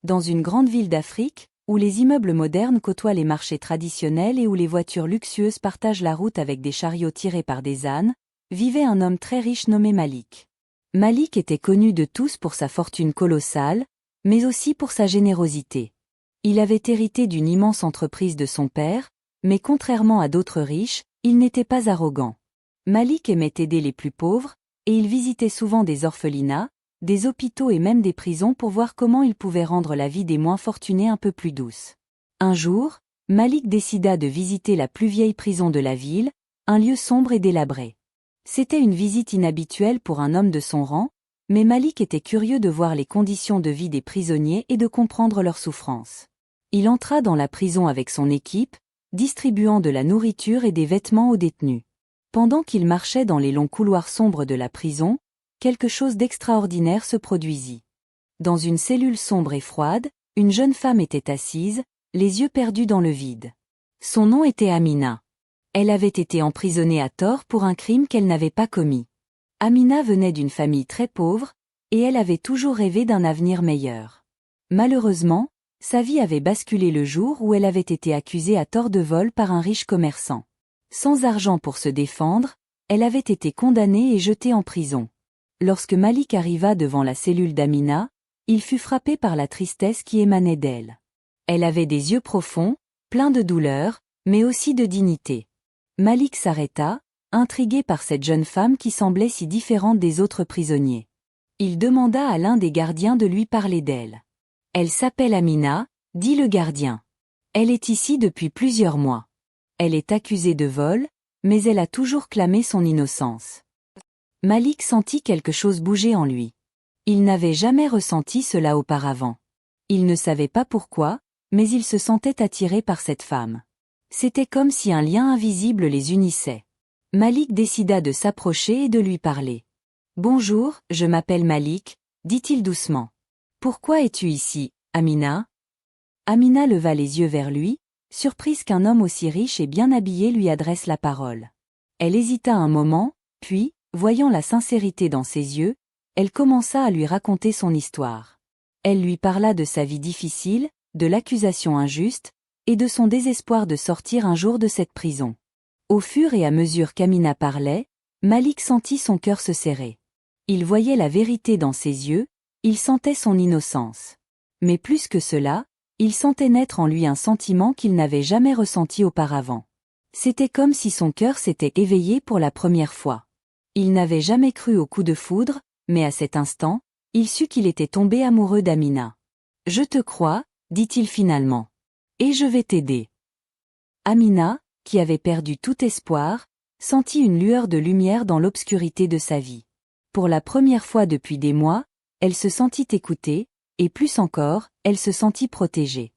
Dans une grande ville d'Afrique, où les immeubles modernes côtoient les marchés traditionnels et où les voitures luxueuses partagent la route avec des chariots tirés par des ânes, vivait un homme très riche nommé Malik. Malik était connu de tous pour sa fortune colossale, mais aussi pour sa générosité. Il avait hérité d'une immense entreprise de son père, mais contrairement à d'autres riches, il n'était pas arrogant. Malik aimait aider les plus pauvres, et il visitait souvent des orphelinats, des hôpitaux et même des prisons pour voir comment il pouvait rendre la vie des moins fortunés un peu plus douce. Un jour, Malik décida de visiter la plus vieille prison de la ville, un lieu sombre et délabré. C'était une visite inhabituelle pour un homme de son rang, mais Malik était curieux de voir les conditions de vie des prisonniers et de comprendre leurs souffrances. Il entra dans la prison avec son équipe, distribuant de la nourriture et des vêtements aux détenus. Pendant qu'il marchait dans les longs couloirs sombres de la prison, quelque chose d'extraordinaire se produisit. Dans une cellule sombre et froide, une jeune femme était assise, les yeux perdus dans le vide. Son nom était Amina. Elle avait été emprisonnée à tort pour un crime qu'elle n'avait pas commis. Amina venait d'une famille très pauvre, et elle avait toujours rêvé d'un avenir meilleur. Malheureusement, sa vie avait basculé le jour où elle avait été accusée à tort de vol par un riche commerçant. Sans argent pour se défendre, elle avait été condamnée et jetée en prison. Lorsque Malik arriva devant la cellule d'Amina, il fut frappé par la tristesse qui émanait d'elle. Elle avait des yeux profonds, pleins de douleur, mais aussi de dignité. Malik s'arrêta, intrigué par cette jeune femme qui semblait si différente des autres prisonniers. Il demanda à l'un des gardiens de lui parler d'elle. « Elle s'appelle Amina », dit le gardien. « Elle est ici depuis plusieurs mois. Elle est accusée de vol, mais elle a toujours clamé son innocence. » Malik sentit quelque chose bouger en lui. Il n'avait jamais ressenti cela auparavant. Il ne savait pas pourquoi, mais il se sentait attiré par cette femme. C'était comme si un lien invisible les unissait. Malik décida de s'approcher et de lui parler. « Bonjour, je m'appelle Malik », dit-il doucement. « Pourquoi es-tu ici, Amina ?» Amina leva les yeux vers lui, surprise qu'un homme aussi riche et bien habillé lui adresse la parole. Elle hésita un moment, puis, voyant la sincérité dans ses yeux, elle commença à lui raconter son histoire. Elle lui parla de sa vie difficile, de l'accusation injuste, et de son désespoir de sortir un jour de cette prison. Au fur et à mesure qu'Amina parlait, Malik sentit son cœur se serrer. Il voyait la vérité dans ses yeux, il sentait son innocence. Mais plus que cela, il sentait naître en lui un sentiment qu'il n'avait jamais ressenti auparavant. C'était comme si son cœur s'était éveillé pour la première fois. Il n'avait jamais cru au coup de foudre, mais à cet instant, il sut qu'il était tombé amoureux d'Amina. « Je te crois », dit-il finalement. « Et je vais t'aider. » Amina, qui avait perdu tout espoir, sentit une lueur de lumière dans l'obscurité de sa vie. Pour la première fois depuis des mois, elle se sentit écoutée, et plus encore, elle se sentit protégée.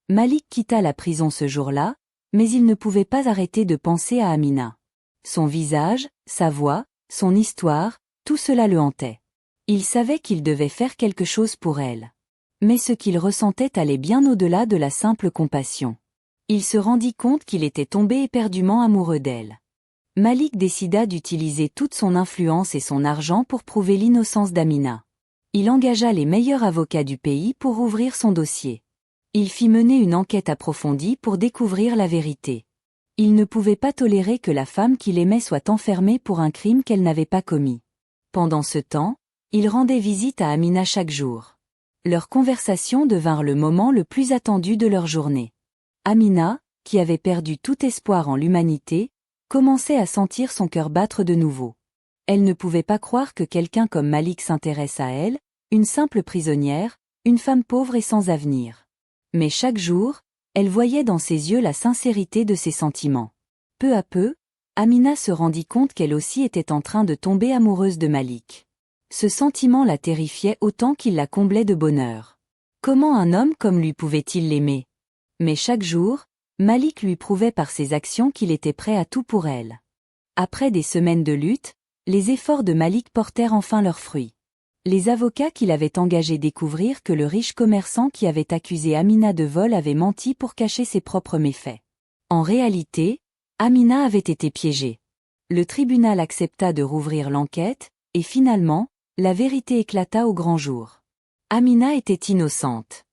Malik quitta la prison ce jour-là, mais il ne pouvait pas arrêter de penser à Amina. Son visage, sa voix, son histoire, tout cela le hantait. Il savait qu'il devait faire quelque chose pour elle. Mais ce qu'il ressentait allait bien au-delà de la simple compassion. Il se rendit compte qu'il était tombé éperdument amoureux d'elle. Malik décida d'utiliser toute son influence et son argent pour prouver l'innocence d'Amina. Il engagea les meilleurs avocats du pays pour ouvrir son dossier. Il fit mener une enquête approfondie pour découvrir la vérité. Il ne pouvait pas tolérer que la femme qu'il aimait soit enfermée pour un crime qu'elle n'avait pas commis. Pendant ce temps, il rendait visite à Amina chaque jour. Leurs conversations devinrent le moment le plus attendu de leur journée. Amina, qui avait perdu tout espoir en l'humanité, commençait à sentir son cœur battre de nouveau. Elle ne pouvait pas croire que quelqu'un comme Malik s'intéresse à elle, une simple prisonnière, une femme pauvre et sans avenir. Mais chaque jour, elle voyait dans ses yeux la sincérité de ses sentiments. Peu à peu, Amina se rendit compte qu'elle aussi était en train de tomber amoureuse de Malik. Ce sentiment la terrifiait autant qu'il la comblait de bonheur. Comment un homme comme lui pouvait-il l'aimer? Mais chaque jour, Malik lui prouvait par ses actions qu'il était prêt à tout pour elle. Après des semaines de lutte, les efforts de Malik portèrent enfin leurs fruits. Les avocats qu'il avait engagés découvrirent que le riche commerçant qui avait accusé Amina de vol avait menti pour cacher ses propres méfaits. En réalité, Amina avait été piégée. Le tribunal accepta de rouvrir l'enquête, et finalement, la vérité éclata au grand jour. Amina était innocente.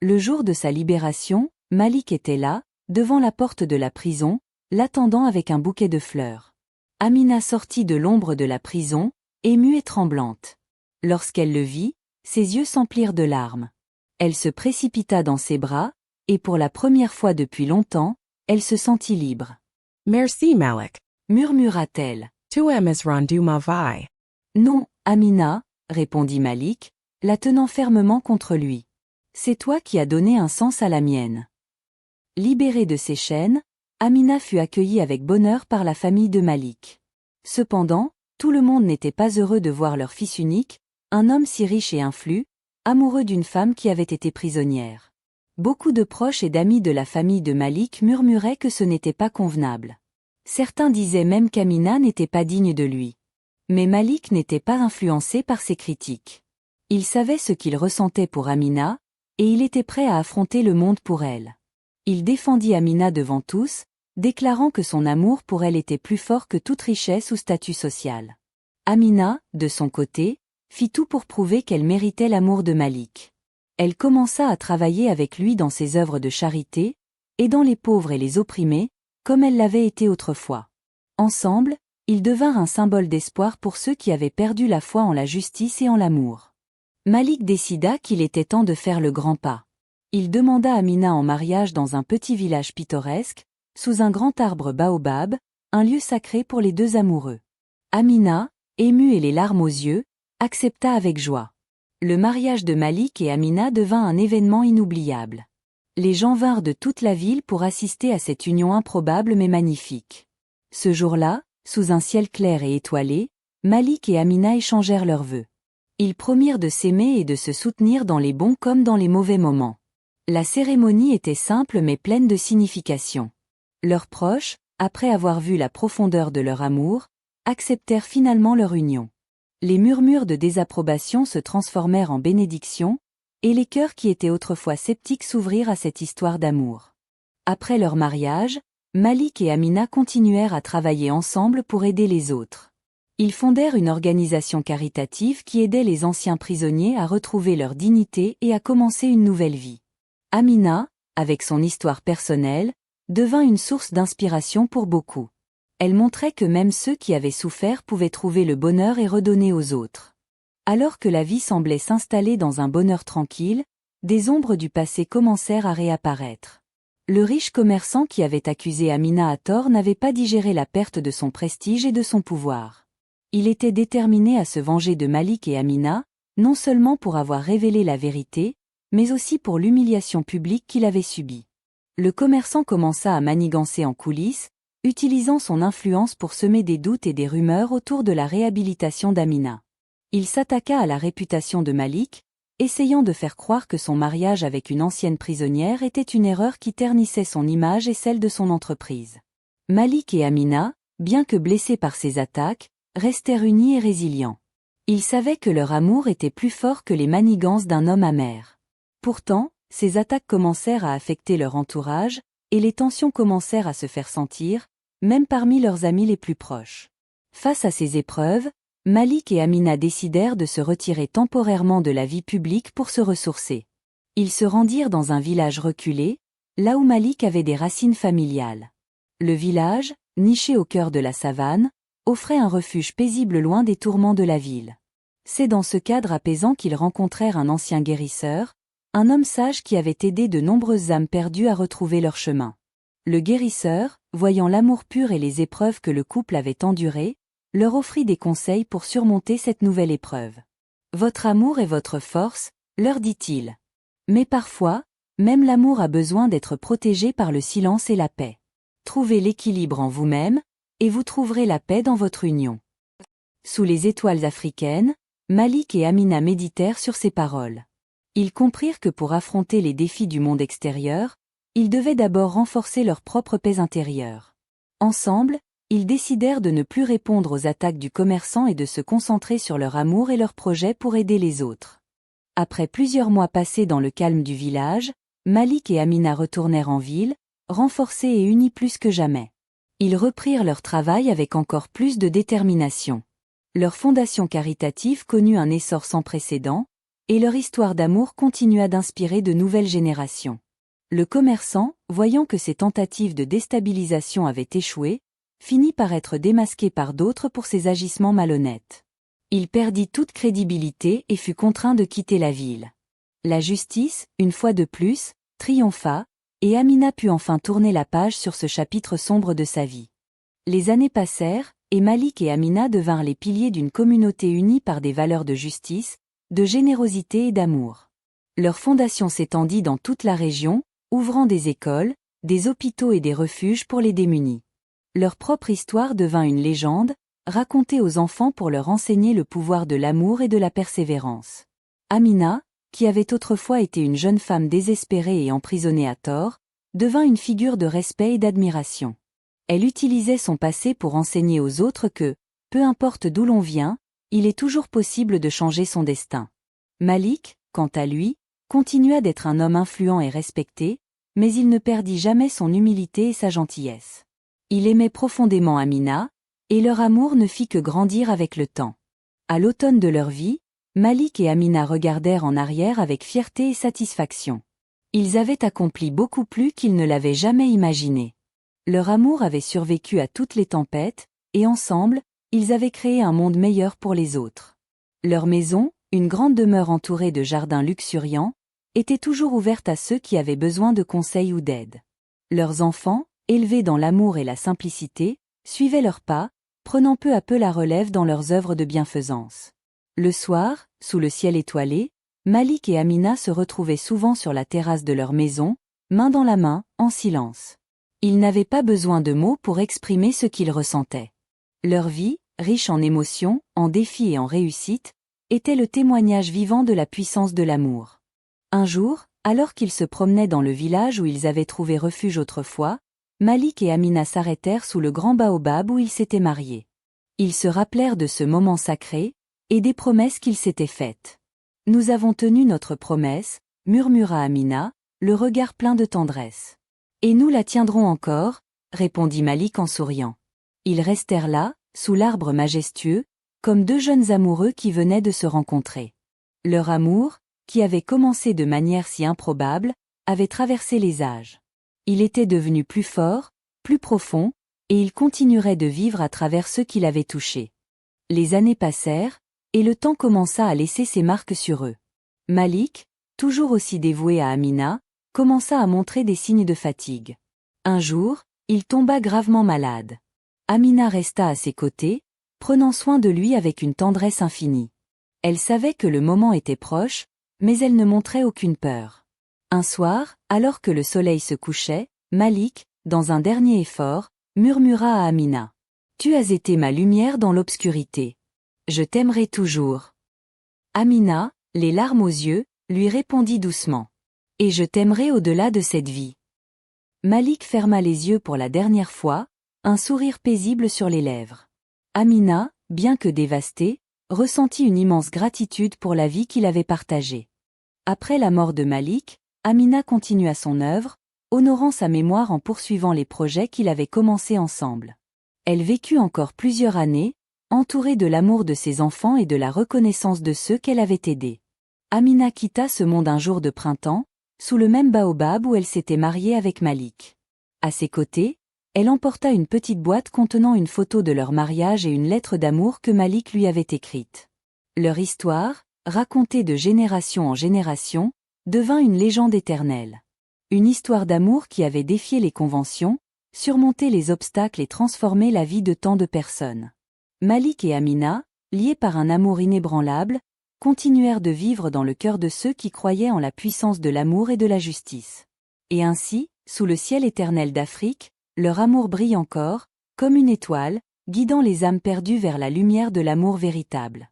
Le jour de sa libération, Malik était là, devant la porte de la prison, l'attendant avec un bouquet de fleurs. Amina sortit de l'ombre de la prison, émue et tremblante. Lorsqu'elle le vit, ses yeux s'emplirent de larmes. Elle se précipita dans ses bras, et pour la première fois depuis longtemps, elle se sentit libre. Merci Malik, Murmura-t-elle. tu aimes rendu ma vie. Non, Amina, répondit Malik, la tenant fermement contre lui. C'est toi qui as donné un sens à la mienne. Libérée de ses chaînes, Amina fut accueillie avec bonheur par la famille de Malik. Cependant, tout le monde n'était pas heureux de voir leur fils unique, un homme si riche et influent, amoureux d'une femme qui avait été prisonnière. Beaucoup de proches et d'amis de la famille de Malik murmuraient que ce n'était pas convenable. Certains disaient même qu'Amina n'était pas digne de lui. Mais Malik n'était pas influencé par ces critiques. Il savait ce qu'il ressentait pour Amina, et il était prêt à affronter le monde pour elle. Il défendit Amina devant tous, déclarant que son amour pour elle était plus fort que toute richesse ou statut social. Amina, de son côté, fit tout pour prouver qu'elle méritait l'amour de Malik. Elle commença à travailler avec lui dans ses œuvres de charité, aidant les pauvres et les opprimés, comme elle l'avait été autrefois. Ensemble, ils devinrent un symbole d'espoir pour ceux qui avaient perdu la foi en la justice et en l'amour. Malik décida qu'il était temps de faire le grand pas. Il demanda Amina en mariage dans un petit village pittoresque, sous un grand arbre baobab, un lieu sacré pour les deux amoureux. Amina, émue et les larmes aux yeux, accepta avec joie. Le mariage de Malik et Amina devint un événement inoubliable. Les gens vinrent de toute la ville pour assister à cette union improbable mais magnifique. Ce jour-là, sous un ciel clair et étoilé, Malik et Amina échangèrent leurs vœux. Ils promirent de s'aimer et de se soutenir dans les bons comme dans les mauvais moments. La cérémonie était simple mais pleine de signification. Leurs proches, après avoir vu la profondeur de leur amour, acceptèrent finalement leur union. Les murmures de désapprobation se transformèrent en bénédictions, et les cœurs qui étaient autrefois sceptiques s'ouvrirent à cette histoire d'amour. Après leur mariage, Malik et Amina continuèrent à travailler ensemble pour aider les autres. Ils fondèrent une organisation caritative qui aidait les anciens prisonniers à retrouver leur dignité et à commencer une nouvelle vie. Amina, avec son histoire personnelle, devint une source d'inspiration pour beaucoup. Elle montrait que même ceux qui avaient souffert pouvaient trouver le bonheur et redonner aux autres. Alors que la vie semblait s'installer dans un bonheur tranquille, des ombres du passé commencèrent à réapparaître. Le riche commerçant qui avait accusé Amina à tort n'avait pas digéré la perte de son prestige et de son pouvoir. Il était déterminé à se venger de Malik et Amina, non seulement pour avoir révélé la vérité, mais aussi pour l'humiliation publique qu'il avait subie. Le commerçant commença à manigancer en coulisses, utilisant son influence pour semer des doutes et des rumeurs autour de la réhabilitation d'Amina. Il s'attaqua à la réputation de Malik, essayant de faire croire que son mariage avec une ancienne prisonnière était une erreur qui ternissait son image et celle de son entreprise. Malik et Amina, bien que blessés par ces attaques, restèrent unis et résilients. Ils savaient que leur amour était plus fort que les manigances d'un homme amer. Pourtant, ces attaques commencèrent à affecter leur entourage, et les tensions commencèrent à se faire sentir, même parmi leurs amis les plus proches. Face à ces épreuves, Malik et Amina décidèrent de se retirer temporairement de la vie publique pour se ressourcer. Ils se rendirent dans un village reculé, là où Malik avait des racines familiales. Le village, niché au cœur de la savane, offrait un refuge paisible loin des tourments de la ville. C'est dans ce cadre apaisant qu'ils rencontrèrent un ancien guérisseur, un homme sage qui avait aidé de nombreuses âmes perdues à retrouver leur chemin. Le guérisseur, voyant l'amour pur et les épreuves que le couple avait endurées, leur offrit des conseils pour surmonter cette nouvelle épreuve. Votre amour est votre force, leur dit-il. Mais parfois, même l'amour a besoin d'être protégé par le silence et la paix. Trouvez l'équilibre en vous-même, et vous trouverez la paix dans votre union. Sous les étoiles africaines, Malik et Amina méditèrent sur ces paroles. Ils comprirent que pour affronter les défis du monde extérieur, ils devaient d'abord renforcer leur propre paix intérieure. Ensemble, ils décidèrent de ne plus répondre aux attaques du commerçant et de se concentrer sur leur amour et leurs projets pour aider les autres. Après plusieurs mois passés dans le calme du village, Malik et Amina retournèrent en ville, renforcés et unis plus que jamais. Ils reprirent leur travail avec encore plus de détermination. Leur fondation caritative connut un essor sans précédent, et leur histoire d'amour continua d'inspirer de nouvelles générations. Le commerçant, voyant que ses tentatives de déstabilisation avaient échoué, finit par être démasqué par d'autres pour ses agissements malhonnêtes. Il perdit toute crédibilité et fut contraint de quitter la ville. La justice, une fois de plus, triompha, et Amina put enfin tourner la page sur ce chapitre sombre de sa vie. Les années passèrent, et Malik et Amina devinrent les piliers d'une communauté unie par des valeurs de justice, de générosité et d'amour. Leur fondation s'étendit dans toute la région, ouvrant des écoles, des hôpitaux et des refuges pour les démunis. Leur propre histoire devint une légende, racontée aux enfants pour leur enseigner le pouvoir de l'amour et de la persévérance. Amina, qui avait autrefois été une jeune femme désespérée et emprisonnée à tort, devint une figure de respect et d'admiration. Elle utilisait son passé pour enseigner aux autres que, peu importe d'où l'on vient, il est toujours possible de changer son destin. Malik, quant à lui, continua d'être un homme influent et respecté, mais il ne perdit jamais son humilité et sa gentillesse. Il aimait profondément Amina, et leur amour ne fit que grandir avec le temps. À l'automne de leur vie, Malik et Amina regardèrent en arrière avec fierté et satisfaction. Ils avaient accompli beaucoup plus qu'ils ne l'avaient jamais imaginé. Leur amour avait survécu à toutes les tempêtes, et ensemble, ils avaient créé un monde meilleur pour les autres. Leur maison, une grande demeure entourée de jardins luxuriants, était toujours ouverte à ceux qui avaient besoin de conseils ou d'aide. Leurs enfants, élevés dans l'amour et la simplicité, suivaient leurs pas, prenant peu à peu la relève dans leurs œuvres de bienfaisance. Le soir, sous le ciel étoilé, Malik et Amina se retrouvaient souvent sur la terrasse de leur maison, main dans la main, en silence. Ils n'avaient pas besoin de mots pour exprimer ce qu'ils ressentaient. Leur vie, riche en émotions, en défis et en réussites, était le témoignage vivant de la puissance de l'amour. Un jour, alors qu'ils se promenaient dans le village où ils avaient trouvé refuge autrefois, Malik et Amina s'arrêtèrent sous le grand baobab où ils s'étaient mariés. Ils se rappelèrent de ce moment sacré, et des promesses qu'ils s'étaient faites. « Nous avons tenu notre promesse », murmura Amina, le regard plein de tendresse. « Et nous la tiendrons encore », répondit Malik en souriant. Ils restèrent là, sous l'arbre majestueux, comme deux jeunes amoureux qui venaient de se rencontrer. Leur amour, qui avait commencé de manière si improbable, avait traversé les âges. Il était devenu plus fort, plus profond, et il continuerait de vivre à travers ceux qui l'avaient touché. Les années passèrent, et le temps commença à laisser ses marques sur eux. Malik, toujours aussi dévoué à Amina, commença à montrer des signes de fatigue. Un jour, il tomba gravement malade. Amina resta à ses côtés, prenant soin de lui avec une tendresse infinie. Elle savait que le moment était proche, mais elle ne montrait aucune peur. Un soir, alors que le soleil se couchait, Malik, dans un dernier effort, murmura à Amina. « Tu as été ma lumière dans l'obscurité. Je t'aimerai toujours. » Amina, les larmes aux yeux, lui répondit doucement. « Et je t'aimerai au-delà de cette vie. » Malik ferma les yeux pour la dernière fois, un sourire paisible sur les lèvres. Amina, bien que dévastée, ressentit une immense gratitude pour la vie qu'il avait partagée. Après la mort de Malik, Amina continua son œuvre, honorant sa mémoire en poursuivant les projets qu'ils avaient commencés ensemble. Elle vécut encore plusieurs années, entourée de l'amour de ses enfants et de la reconnaissance de ceux qu'elle avait aidés. Amina quitta ce monde un jour de printemps, sous le même baobab où elle s'était mariée avec Malik. À ses côtés, elle emporta une petite boîte contenant une photo de leur mariage et une lettre d'amour que Malik lui avait écrite. Leur histoire, racontée de génération en génération, devint une légende éternelle. Une histoire d'amour qui avait défié les conventions, surmonté les obstacles et transformé la vie de tant de personnes. Malik et Amina, liés par un amour inébranlable, continuèrent de vivre dans le cœur de ceux qui croyaient en la puissance de l'amour et de la justice. Et ainsi, sous le ciel éternel d'Afrique, leur amour brille encore, comme une étoile, guidant les âmes perdues vers la lumière de l'amour véritable.